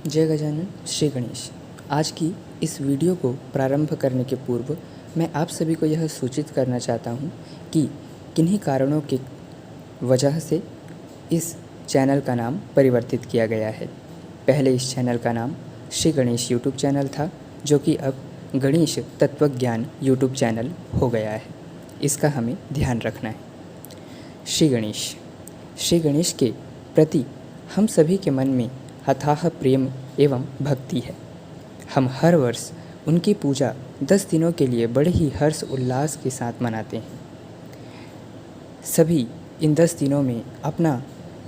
जय गजानन श्री गणेश। आज की इस वीडियो को प्रारंभ करने के पूर्व मैं आप सभी को यह सूचित करना चाहता हूँ कि किन्हीं कारणों की वजह से इस चैनल का नाम परिवर्तित किया गया है। पहले इस चैनल का नाम श्री गणेश यूट्यूब चैनल था, जो कि अब गणेश तत्वज्ञान यूट्यूब चैनल हो गया है। इसका हमें ध्यान रखना है। श्री गणेश के प्रति हम सभी के मन में अथाह प्रेम एवं भक्ति है। हम हर वर्ष उनकी पूजा 10 दिनों के लिए बड़े ही हर्ष उल्लास के साथ मनाते हैं। सभी इन 10 दिनों में अपना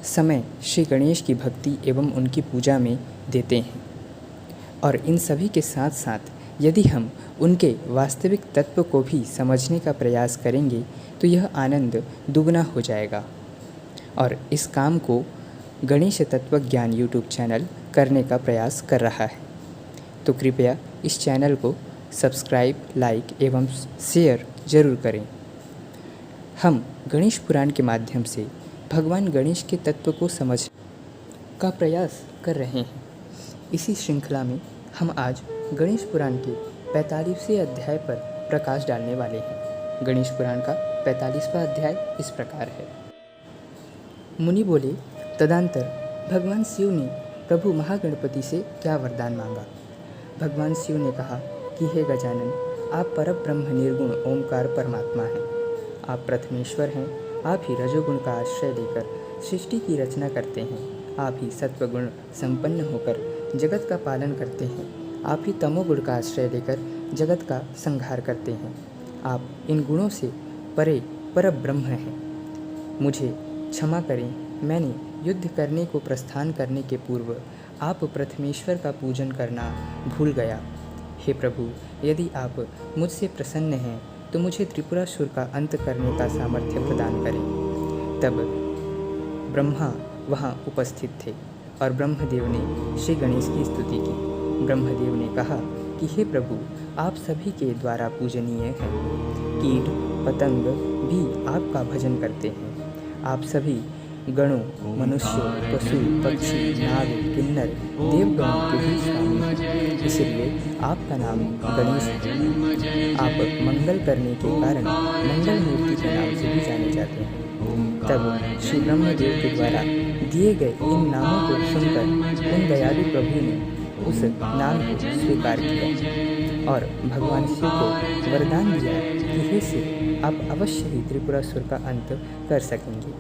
समय श्री गणेश की भक्ति एवं उनकी पूजा में देते हैं। और इन सभी के साथ साथ यदि हम उनके वास्तविक तत्व को भी समझने का प्रयास करेंगे तो यह आनंद दुगना हो जाएगा। और इस काम को गणेश तत्वज्ञान यूट्यूब चैनल करने का प्रयास कर रहा है। तो कृपया इस चैनल को सब्सक्राइब, लाइक एवं शेयर जरूर करें। हम गणेश पुराण के माध्यम से भगवान गणेश के तत्व को समझने का प्रयास कर रहे हैं। इसी श्रृंखला में हम आज गणेश पुराण के 45वें अध्याय पर प्रकाश डालने वाले हैं। गणेश पुराण का 45वां अध्याय इस प्रकार है। मुनि बोले, तदंतर भगवान शिव ने प्रभु महागणपति से क्या वरदान मांगा। भगवान शिव ने कहा कि हे गजानन, आप परब्रह्म निर्गुण ओमकार परमात्मा हैं। आप प्रथमेश्वर हैं। आप ही रजोगुण का आश्रय लेकर सृष्टि की रचना करते हैं। आप ही सत्वगुण संपन्न होकर जगत का पालन करते हैं। आप ही तमोगुण का आश्रय लेकर जगत का संहार करते हैं। आप इन गुणों से परे परब्रह्म हैं। मुझे क्षमा करें, मैंने युद्ध करने को प्रस्थान करने के पूर्व आप प्रथमेश्वर का पूजन करना भूल गया। हे प्रभु, यदि आप मुझसे प्रसन्न हैं तो मुझे त्रिपुरासुर का अंत करने का सामर्थ्य प्रदान करें। तब ब्रह्मा वहाँ उपस्थित थे और ब्रह्मदेव ने श्री गणेश की स्तुति की। ब्रह्मदेव ने कहा कि हे प्रभु, आप सभी के द्वारा पूजनीय हैं। कीट पतंग भी आपका भजन करते हैं। आप सभी गणों, मनुष्य, पशु, पक्षी, नाग, किन्नर, देवगणों के भी स्वामी हैं। इसलिए आपका नाम गणेश है। आप मंगल करने के कारण मंगल मूर्ति के नाम से भी जाने जाते हैं। तब श्री ब्रह्मदेव के द्वारा दिए गए इन नामों को सुनकर उन दयालु प्रभु ने उस नाम को स्वीकार किया और भगवान शिव को वरदान दिया कि हे शिव, आप अवश्य ही त्रिपुरासुर का अंत कर सकेंगे।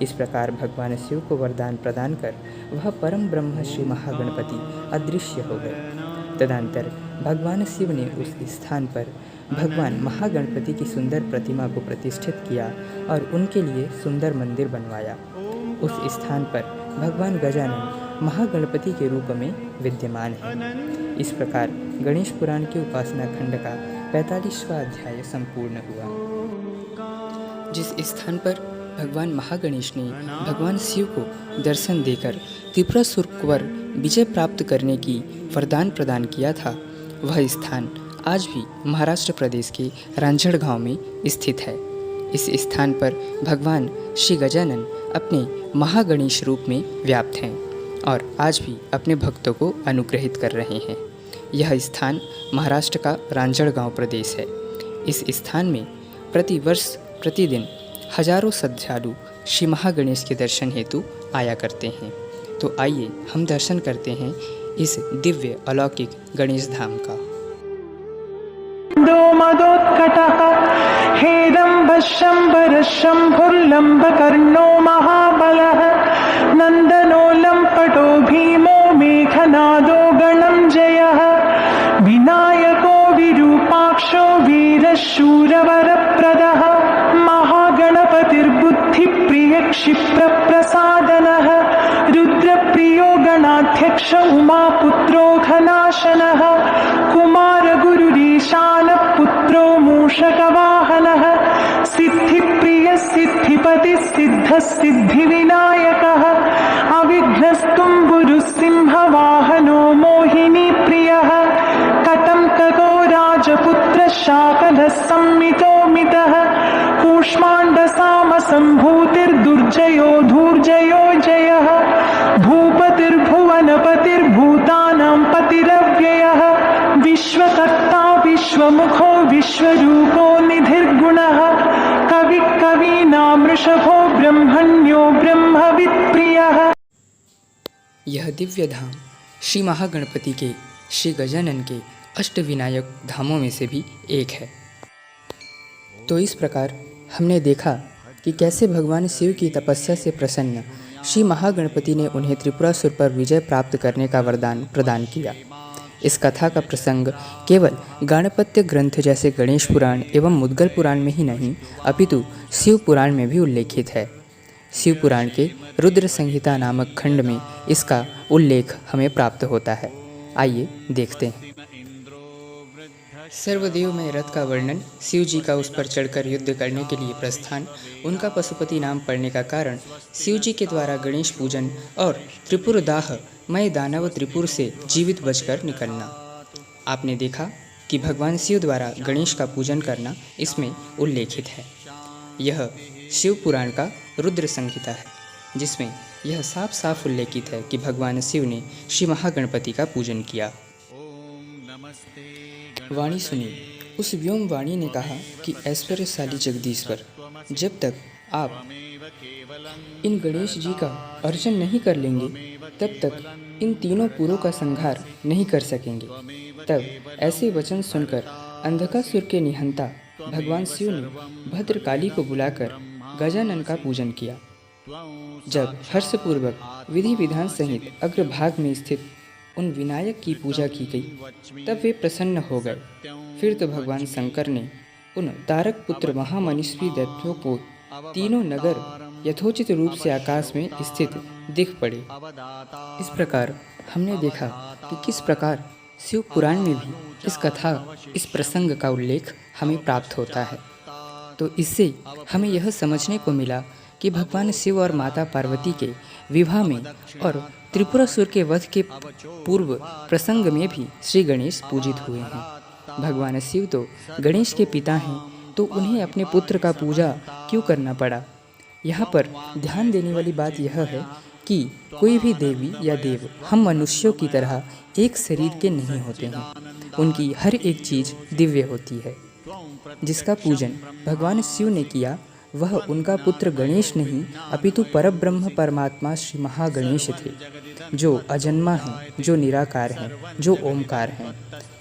इस प्रकार भगवान शिव को वरदान प्रदान कर वह परम ब्रह्म श्री महागणपति अदृश्य हो गए। तदंतर भगवान शिव ने उस स्थान पर भगवान महागणपति की सुंदर प्रतिमा को प्रतिष्ठित किया और उनके लिए सुंदर मंदिर बनवाया। उस स्थान पर भगवान गजानन महागणपति के रूप में विद्यमान है। इस प्रकार गणेश पुराण के उपासना खंड का 45वां अध्याय संपूर्ण हुआ। जिस स्थान पर भगवान महागणेश ने भगवान शिव को दर्शन देकर त्रिपुरासुर पर विजय प्राप्त करने की वरदान प्रदान किया था, वह स्थान आज भी महाराष्ट्र प्रदेश के रांजणगांव में स्थित है। इस स्थान पर भगवान श्री गजानन अपने महागणेश रूप में व्याप्त हैं और आज भी अपने भक्तों को अनुग्रहित कर रहे हैं। यह स्थान महाराष्ट्र का रांजणगांव प्रदेश है। इस स्थान में प्रतिवर्ष प्रतिदिन हजारों श्रद्धालु श्री महागणेश के दर्शन हेतु आया करते हैं। तो आइए हम दर्शन करते हैं इस दिव्य अलौकिक गणेश धाम का। हेरम्बशंबरशंभुर्लंबकर्णो महाबलः नंदनो लंपटो भीमो मेघनादो गणं जयः विनायको विरूपाक्षो वीरशूरवरप्रदः क्षिप्रप्रसादनः रुद्रप्रियो गणाध्यक्ष उमापुत्रो घनाशनः कुमारगुरुरीशानः पुत्रो मूषकवाहनः सिद्धिप्रियः सिद्धिपतिः सिद्धः सिद्धिविनायकः अविघ्नस्तुम्बुरुः सिंहवाहनो मोहिनीप्रियः कटंकको राजपुत्रः शाकलः संमितोमितः कूष्माण्डसामसम्भूतिर्दुर्जयो धूर्जयो जयः भूपतिर्भुवनपतिः पतिर्भूतानां पतिरव्ययः विश्वकर्ता विश्वमुखो विश्वरूपो निधिर्गुणः कविः कवीनां वृषभो ब्रह्मण्यो ब्रह्मवित्प्रियः। यह दिव्य धाम श्री महागणपति के श्री गजानन के अष्टविनायक धामों में से भी एक है। तो इस प्रकार हमने देखा कि कैसे भगवान शिव की तपस्या से प्रसन्न श्री महागणपति ने उन्हें त्रिपुरासुर पर विजय प्राप्त करने का वरदान प्रदान किया। इस कथा का प्रसंग केवल गाणपत्य ग्रंथ जैसे गणेश पुराण एवं मुद्गल पुराण में ही नहीं अपितु शिव पुराण में भी उल्लेखित है। शिव पुराण के रुद्र संहिता नामक खंड में इसका उल्लेख हमें प्राप्त होता है। आइए देखते हैं। सर्वदेव में रथ का वर्णन, शिव जी का उस पर चढ़कर युद्ध करने के लिए प्रस्थान, उनका पशुपति नाम पड़ने का कारण, शिव जी के द्वारा गणेश पूजन और त्रिपुरदाह मय दानव त्रिपुर से जीवित बचकर निकलना। आपने देखा कि भगवान शिव द्वारा गणेश का पूजन करना इसमें उल्लेखित है। यह शिव पुराण का रुद्र संहिता है, जिसमें यह साफ साफ उल्लेखित है कि भगवान शिव ने श्री महागणपति का पूजन किया। वाणी सुनी। उस व्योम वाणी ने कहा कि ऐश्वर्यशाली जगदीश्वर, जब तक आप इन गणेश जी का अर्चन नहीं कर लेंगे तब तक इन तीनों पुरों का संहार नहीं कर सकेंगे। तब ऐसे वचन सुनकर अंधकासुर के निहंता भगवान शिव ने भद्रकाली को बुलाकर गजानन का पूजन किया। जब हर्षपूर्वक विधि विधान सहित अग्रभाग में स्थित उन विनायक की पूजा की गई तब वे प्रसन्न हो गए। फिर तो भगवान शंकर ने उन तारक पुत्र महामनीषी दैत्यों को तीनों नगर यथोचित रूप से आकाश में स्थित दिख पड़े। इस प्रकार हमने देखा कि किस प्रकार शिव पुराण में भी इस कथा, इस प्रसंग का उल्लेख हमें प्राप्त होता है। तो इससे हमें यह समझने को मिला कि भगवान शिव और माता पार्वती के विवाह में और त्रिपुरासुर के वध के पूर्व प्रसंग में भी श्री गणेश पूजित हुए हैं। भगवान शिव तो गणेश के पिता हैं, तो उन्हें अपने पुत्र का पूजा क्यों करना पड़ा? यहाँ पर ध्यान देने वाली बात यह है कि कोई भी देवी या देव हम मनुष्यों की तरह एक शरीर के नहीं होते हैं। उनकी हर एक चीज़ दिव्य होती है। जिसका पूजन भगवान शिव ने किया वह उनका पुत्र गणेश नहीं अपितु परब्रह्म परमात्मा श्री महागणेश थे, जो अजन्मा हैं, जो निराकार हैं, जो ओमकार हैं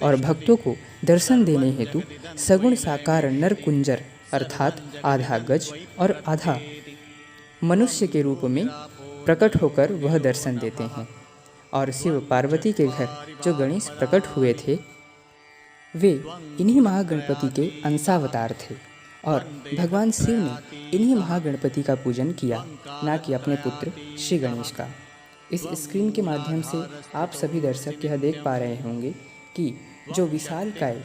और भक्तों को दर्शन देने हेतु सगुण साकार नर कुंजर अर्थात आधा गज और आधा मनुष्य के रूप में प्रकट होकर वह दर्शन देते हैं। और शिव पार्वती के घर जो गणेश प्रकट हुए थे वे इन्हीं महागणपति के अंशावतार थे और भगवान शिव ने इन्हीं महागणपति का पूजन किया, ना कि अपने पुत्र श्री गणेश का। इस स्क्रीन के माध्यम से आप सभी दर्शक यह देख पा रहे होंगे कि जो विशालकाय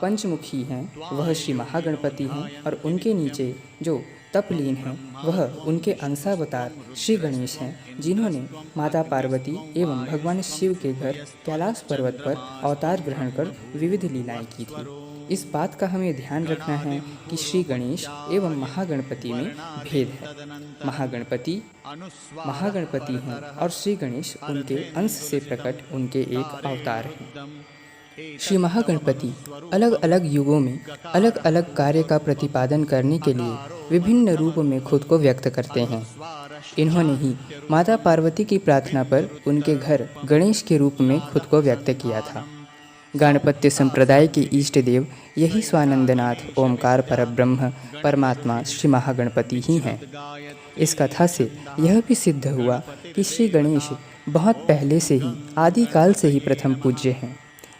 पंचमुखी हैं वह श्री महागणपति हैं और उनके नीचे जो तपलीन हैं वह उनके अंशावतार श्री गणेश हैं, जिन्होंने माता पार्वती एवं भगवान शिव के घर कैलाश पर्वत पर अवतार ग्रहण कर विविध लीलाएं की थी। इस बात का हमें ध्यान रखना है कि श्री गणेश एवं महागणपति में भेद है। महागणपति हैं और श्री गणेश उनके अंश से प्रकट उनके एक अवतार हैं। श्री महागणपति अलग अलग युगों में अलग अलग कार्य का प्रतिपादन करने के लिए विभिन्न रूप में खुद को व्यक्त करते हैं। इन्होंने ही माता पार्वती की प्रार्थना पर उनके घर गणेश के रूप में खुद को व्यक्त किया था। गाणपत्य संप्रदाय के इष्ट देव यही स्वानंदनाथ ओमकार परब्रह्म परमात्मा श्री महागणपति ही हैं। इस कथा से यह भी सिद्ध हुआ कि श्री गणेश बहुत पहले से ही आदिकाल से ही प्रथम पूज्य हैं।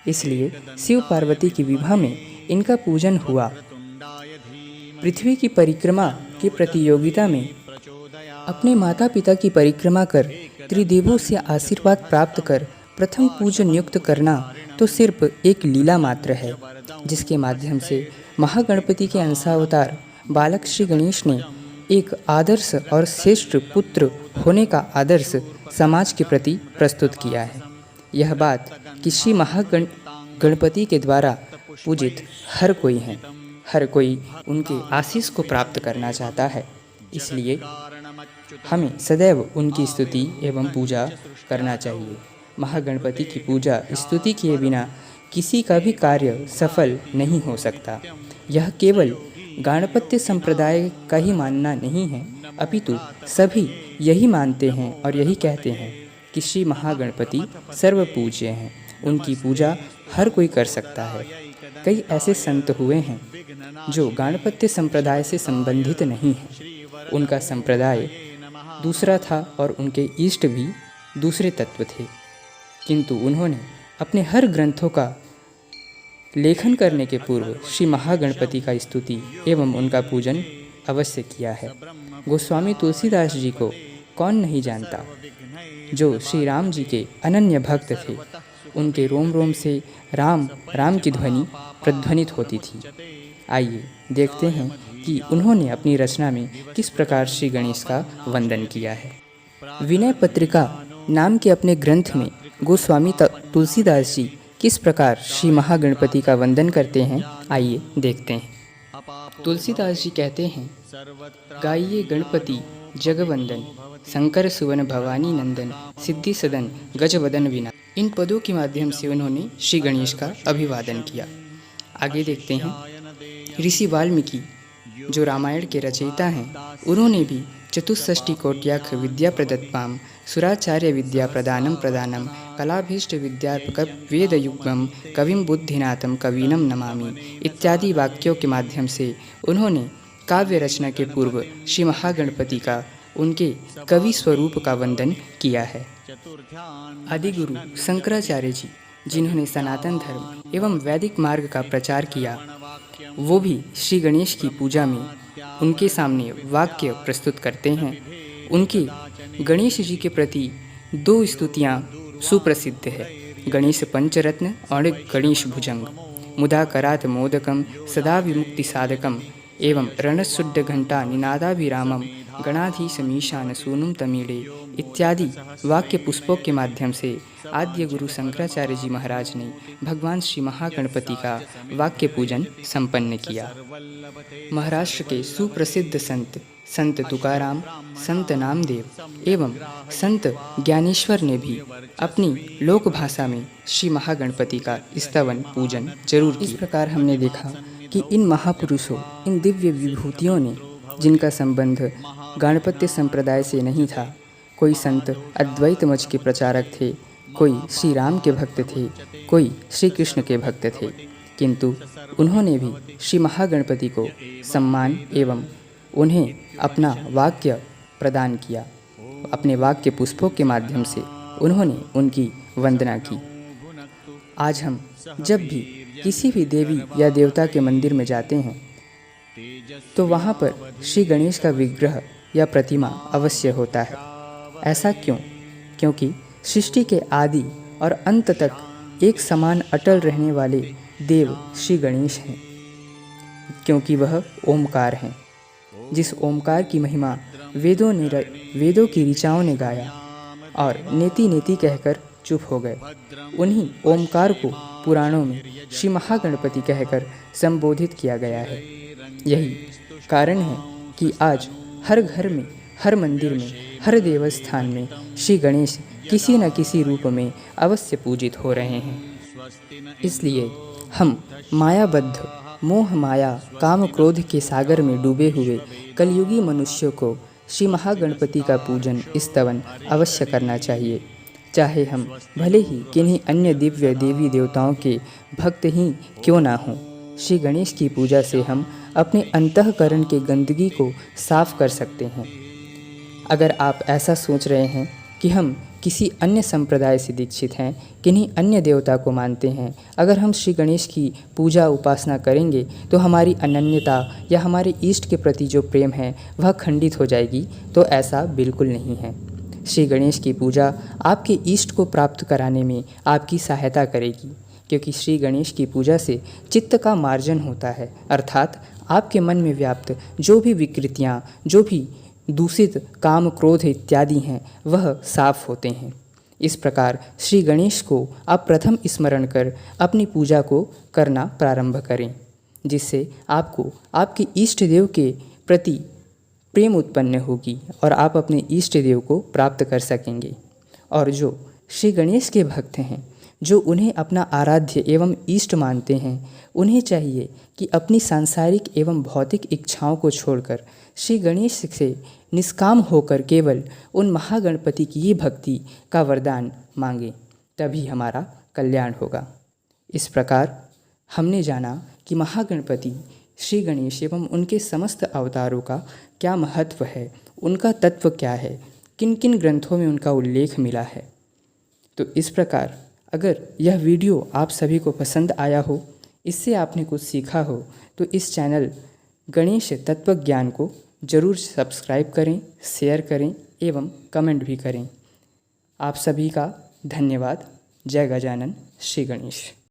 इसलिए शिव पार्वती की विवाह में इनका पूजन हुआ। पृथ्वी की परिक्रमा की प्रतियोगिता में अपने माता पिता की परिक्रमा कर त्रिदेवों से आशीर्वाद प्राप्त कर प्रथम पूज्य नियुक्त करना तो सिर्फ एक लीला मात्र है, जिसके माध्यम से महागणपति के अंशावतार बालक श्री गणेश ने एक आदर्श और श्रेष्ठ पुत्र होने का आदर्श समाज के प्रति प्रस्तुत किया है। यह बात कि श्री महागणपति के द्वारा पूजित हर कोई हैं, हर कोई उनके आशीष को प्राप्त करना चाहता है। इसलिए हमें सदैव उनकी स्तुति एवं पूजा करना चाहिए। महागणपति की पूजा स्तुति किए बिना किसी का भी कार्य सफल नहीं हो सकता। यह केवल गाणपत्य संप्रदाय का ही मानना नहीं है, अपितु सभी यही मानते हैं और यही कहते हैं कि श्री महागणपति सर्वपूज्य हैं। उनकी पूजा हर कोई कर सकता है। कई ऐसे संत हुए हैं जो गाणपत्य संप्रदाय से संबंधित नहीं हैं। उनका संप्रदाय दूसरा था और उनके इष्ट भी दूसरे तत्व थे, किंतु उन्होंने अपने हर ग्रंथों का लेखन करने के पूर्व श्री महागणपति का स्तुति एवं उनका पूजन अवश्य किया है। गोस्वामी तुलसीदास जी को कौन नहीं जानता, जो श्री राम जी के अनन्य भक्त थे। उनके रोम रोम से राम राम की ध्वनि प्रध्वनित होती थी। आइए देखते हैं कि उन्होंने अपनी रचना में किस प्रकार श्री गणेश का वंदन किया है। विनय पत्रिका नाम के अपने ग्रंथ में गोस्वामी तुलसीदास जी किस प्रकार श्री महागणपति का वंदन करते हैं, आइए देखते हैं। तुलसीदास जी कहते हैं, गाइए गणपति जगवंदन, शंकर सुवन भवानी नंदन, सिद्धि सदन गजवदन विना। इन पदों के माध्यम से उन्होंने श्री गणेश का अभिवादन किया। आगे देखते हैं। ऋषि वाल्मीकि जो रामायण के रचयिता हैं, उन्होंने भी चतुष्षष्टि कोट्याक्ष विद्या प्रदत्ताम सुराचार्य विद्या प्रदानम प्रदानम कलाभीष्ट विद्यार्पक वेदयुग्मम कविम बुद्धिनाथम कवीनम नमामि इत्यादि वाक्यों के माध्यम से उन्होंने काव्य रचना के पूर्व श्री महागणपति का, उनके कवि स्वरूप का वंदन किया है। आदिगुरु शंकराचार्य जी, जिन्होंने सनातन धर्म एवं वैदिक मार्ग का प्रचार किया, वो भी श्री गणेश की पूजा में उनके सामने वाक्य प्रस्तुत करते हैं। उनकी गणेश जी के प्रति दो स्तुतियाँ सुप्रसिद्ध है, गणेश पंचरत्न और गणेश भुजंग। मुदा करात मोदकम सदा विमुक्ति साधकम एवं रणशुद्ध घंटा निनादाभिरामम गणाधीशमीशान सूनुम तमीड़े इत्यादि वाक्य पुष्पों के माध्यम से आद्य गुरु शंकराचार्य जी महाराज ने भगवान श्री महागणपति का वाक्य पूजन संपन्न किया। महाराष्ट्र के सुप्रसिद्ध संत तुकाराम, संत नामदेव एवं संत ज्ञानेश्वर ने भी अपनी लोक भाषा में श्री महागणपति का स्तवन पूजन जरूर किया। इस प्रकार हमने देखा कि इन महापुरुषों, इन दिव्य विभूतियों ने, जिनका संबंध गाणपत्य संप्रदाय से नहीं था, कोई संत अद्वैत मत के प्रचारक थे, कोई श्री राम के भक्त थे, कोई श्री कृष्ण के भक्त थे, किंतु उन्होंने भी श्री महागणपति को सम्मान एवं उन्हें अपना वाक्य प्रदान किया। अपने वाक्य पुष्पों के माध्यम से उन्होंने उनकी वंदना की। आज हम जब भी किसी भी देवी या देवता के मंदिर में जाते हैं तो वहाँ पर श्री गणेश का विग्रह या प्रतिमा अवश्य होता है। ऐसा क्यों? क्योंकि सृष्टि के आदि और अंत तक एक समान अटल रहने वाले देव श्री गणेश हैं, क्योंकि वह ओमकार हैं। जिस ओमकार की महिमा वेदों की ऋचाओं ने गाया और नेति नेति कहकर चुप हो गए, उन्हीं ओमकार को पुराणों में श्री महागणपति कहकर संबोधित किया गया है। यही कारण है कि आज हर घर में, हर मंदिर में, हर देवस्थान में श्री गणेश किसी न किसी रूप में अवश्य पूजित हो रहे हैं। इसलिए हम मायाबद्ध, मोह माया काम क्रोध के सागर में डूबे हुए कलयुगी मनुष्यों को श्री महागणपति का पूजन स्तवन अवश्य करना चाहिए। चाहे हम भले ही किन्हीं अन्य दिव्य देवी देवताओं के भक्त ही क्यों ना हों, श्री गणेश की पूजा से हम अपने अंतःकरण के गंदगी को साफ कर सकते हैं। अगर आप ऐसा सोच रहे हैं कि हम किसी अन्य संप्रदाय से दीक्षित हैं, किन्हीं अन्य देवता को मानते हैं, अगर हम श्री गणेश की पूजा उपासना करेंगे तो हमारी अनन्यता या हमारे इष्ट के प्रति जो प्रेम है वह खंडित हो जाएगी, तो ऐसा बिल्कुल नहीं है। श्री गणेश की पूजा आपके इष्ट को प्राप्त कराने में आपकी सहायता करेगी, क्योंकि श्री गणेश की पूजा से चित्त का मार्जन होता है, अर्थात आपके मन में व्याप्त जो भी विकृतियाँ, जो भी दूषित काम क्रोध इत्यादि हैं, वह साफ होते हैं। इस प्रकार श्री गणेश को आप प्रथम स्मरण कर अपनी पूजा को करना प्रारंभ करें, जिससे आपको आपके इष्ट देव के प्रति प्रेम उत्पन्न होगी और आप अपने इष्ट देव को प्राप्त कर सकेंगे। और जो श्री गणेश के भक्त हैं, जो उन्हें अपना आराध्य एवं इष्ट मानते हैं, उन्हें चाहिए कि अपनी सांसारिक एवं भौतिक इच्छाओं को छोड़कर श्री गणेश से निष्काम होकर केवल उन महागणपति की ही भक्ति का वरदान मांगें, तभी हमारा कल्याण होगा। इस प्रकार हमने जाना कि महागणपति श्री गणेश एवं उनके समस्त अवतारों का क्या महत्व है, उनका तत्व क्या है, किन किन ग्रंथों में उनका उल्लेख मिला है। तो इस प्रकार अगर यह वीडियो आप सभी को पसंद आया हो, इससे आपने कुछ सीखा हो, तो इस चैनल गणेश तत्व ज्ञान को ज़रूर सब्सक्राइब करें, शेयर करें एवं कमेंट भी करें। आप सभी का धन्यवाद। जय गजानन, श्री गणेश।